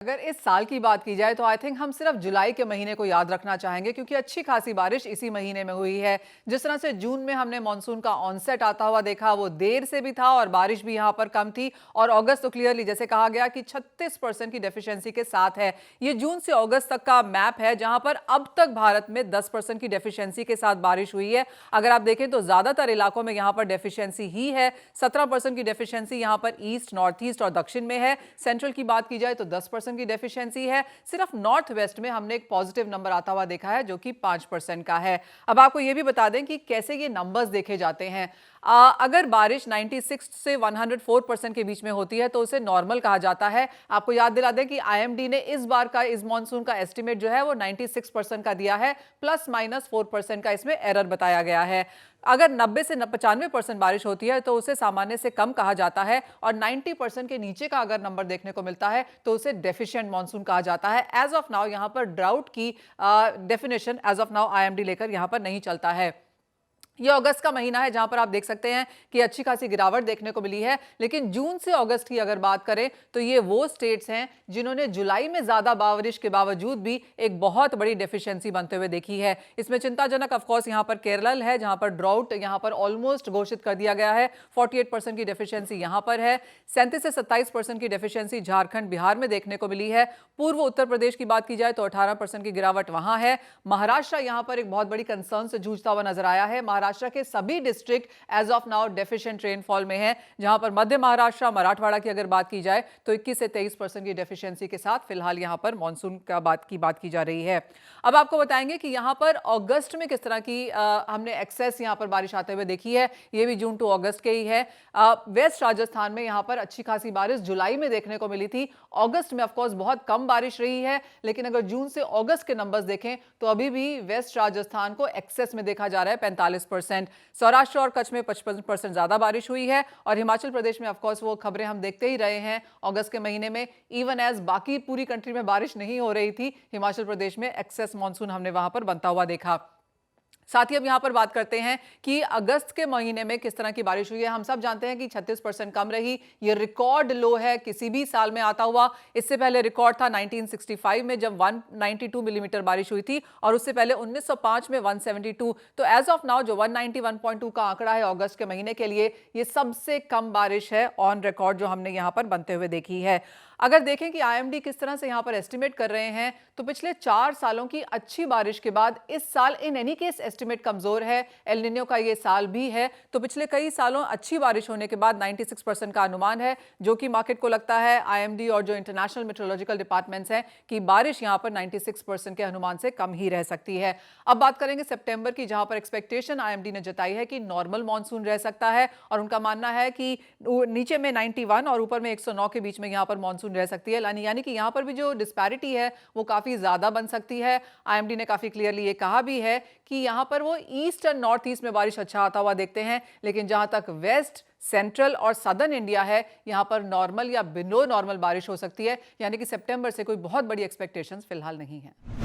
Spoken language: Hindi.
अगर इस साल की बात की जाए तो आई थिंक हम सिर्फ जुलाई के महीने को याद रखना चाहेंगे, क्योंकि अच्छी खासी बारिश इसी महीने में हुई है। जिस तरह से जून में हमने मॉनसून का ऑनसेट आता हुआ देखा, वो देर से भी था और बारिश भी यहां पर कम थी। और अगस्त तो क्लियरली जैसे कहा गया कि 36% की डेफिशिएंसी के साथ है। ये जून से अगस्त तक का मैप है, जहां पर अब तक भारत में 10% की डेफिशिएंसी के साथ बारिश हुई है। अगर आप देखें तो ज्यादातर इलाकों में यहां पर डेफिशिएंसी ही है। 17% की डेफिशिएंसी यहां पर ईस्ट, नॉर्थ ईस्ट और दक्षिण में है। सेंट्रल की बात की जाए तो 10% की डेफिशिएंसी है। सिर्फ नॉर्थ वेस्ट में हमने एक पॉजिटिव नंबर आता हुआ देखा है, जो कि 5% का है। अब आपको यह भी बता दें कि कैसे ये नंबर्स देखे जाते हैं। अगर बारिश 96 से 104% के बीच में होती है तो उसे नॉर्मल कहा जाता है। आपको याद दिला दें कि आईएमडी ने इस बार का इस मॉनसून का एस्टिमेट जो है वो 96% का दिया है, प्लस माइनस 4% का इसमें एरर बताया गया है। अगर 90 से 95% बारिश होती है तो उसे सामान्य से कम कहा जाता है, और 90% के नीचे का अगर नंबर देखने को मिलता है तो उसे डेफिशिएंट मॉनसून कहा जाता है। एज ऑफ नाउ यहां पर ड्राउट की definition as of now IMD लेकर यहां पर नहीं चलता है। यह अगस्त का महीना है जहां पर आप देख सकते हैं कि अच्छी खासी गिरावट देखने को मिली है। लेकिन जून से अगस्त की अगर बात करें तो ये वो स्टेट्स हैं जिन्होंने जुलाई में ज्यादा बारिश के बावजूद भी एक बहुत बड़ी डेफिशिएंसी बनते हुए देखी है। इसमें चिंताजनक ऑफकोर्स यहां पर केरल है, जहां पर ड्राउट यहां पर ऑलमोस्ट घोषित कर दिया गया है। 48% की डेफिशिएंसी यहां पर है। 37 से 27% की डेफिशिएंसी झारखंड, बिहार में देखने को मिली है। पूर्व उत्तर प्रदेश की बात की जाए तो 18% की गिरावट वहां है। महाराष्ट्र यहां पर एक बहुत बड़ी कंसर्न से जूझता हुआ नजर आया है। महाराष्ट्र के सभी district as of now deficient rainfall में है, जहां पर मध्य महाराष्ट्र, मराठवाड़ा की अगर बात की जाए तो 21 से 23% की डेफिशिएंसी के साथ फिलहाल यहां पर मॉनसून का बात की जा रही है। अब आपको बताएंगे कि यहां पर अगस्त में किस तरह की हमने एक्सेस यहां पर बारिश आते हुए देखी है। यह भी जून टू अगस्त के ही है। वेस्ट राजस्थान में यहां पर अच्छी खासी बारिश जुलाई में देखने को मिली थी। अगस्त में ऑफकोर्स बहुत कम बारिश रही है, लेकिन अगर जून से अगस्त के नंबर्स देखें तो अभी भी वेस्ट राजस्थान को एक्सेस में देखा जा रहा है 45%। सौराष्ट्र और कच्छ में 55% ज्यादा बारिश हुई है। और हिमाचल प्रदेश में ऑफकोर्स वो खबरें हम देखते ही रहे हैं अगस्त के महीने में। इवन एज बाकी पूरी कंट्री में बारिश नहीं हो रही थी, हिमाचल प्रदेश में एक्सेस मॉनसून हमने वहां पर बनता हुआ देखा। साथ ही अब यहां पर बात करते हैं कि अगस्त के महीने में किस तरह की बारिश हुई है। हम सब जानते हैं कि 36% कम रही। ये रिकॉर्ड लो है किसी भी साल में आता हुआ। इससे पहले रिकॉर्ड था 1965 में जब 192 मिलीमीटर बारिश हुई थी, और उससे पहले 1905 में 172। तो एज ऑफ नाउ जो 191.2 का आंकड़ा है अगस्त के महीने के लिए, ये सबसे कम बारिश है ऑन रिकॉर्ड जो हमने यहां पर बनते हुए देखी है। अगर देखें कि आईएमडी किस तरह से यहां पर एस्टिमेट कर रहे हैं, तो पिछले 4 सालों की अच्छी बारिश के बाद इस साल इन एनी केस एस्टिमेट कमजोर है। एल निनो का ये साल भी है, तो पिछले कई सालों अच्छी बारिश होने के बाद 96% का अनुमान है, जो कि मार्केट को लगता है, आईएमडी और जो इंटरनेशनल मेट्रोलॉजिकल डिपार्टमेंट्स हैं, कि बारिश यहां पर 96% के अनुमान से कम ही रह सकती है। अब बात करेंगे सितंबर की, जहां पर एक्सपेक्टेशन आईएमडी ने जताई है कि नॉर्मल मानसून रह सकता है, और उनका मानना है कि नीचे में 91 और ऊपर में 109 के बीच में यहां पर मानसून रह सकती है। यानी कि यहां पर भी जो डिस्पैरिटी है वो काफी ज्यादा बन सकती है। आईएमडी ने काफी क्लियरली ये कहा भी है कि यहां पर वो ईस्ट और नॉर्थ ईस्ट में बारिश अच्छा आता हुआ देखते हैं, लेकिन जहां तक वेस्ट, सेंट्रल और सदर्न इंडिया है, यहां पर नॉर्मल या बिलो नॉर्मल बारिश हो सकती है। यानी कि सितंबर से कोई बहुत बड़ी एक्सपेक्टेशंस फिलहाल नहीं है।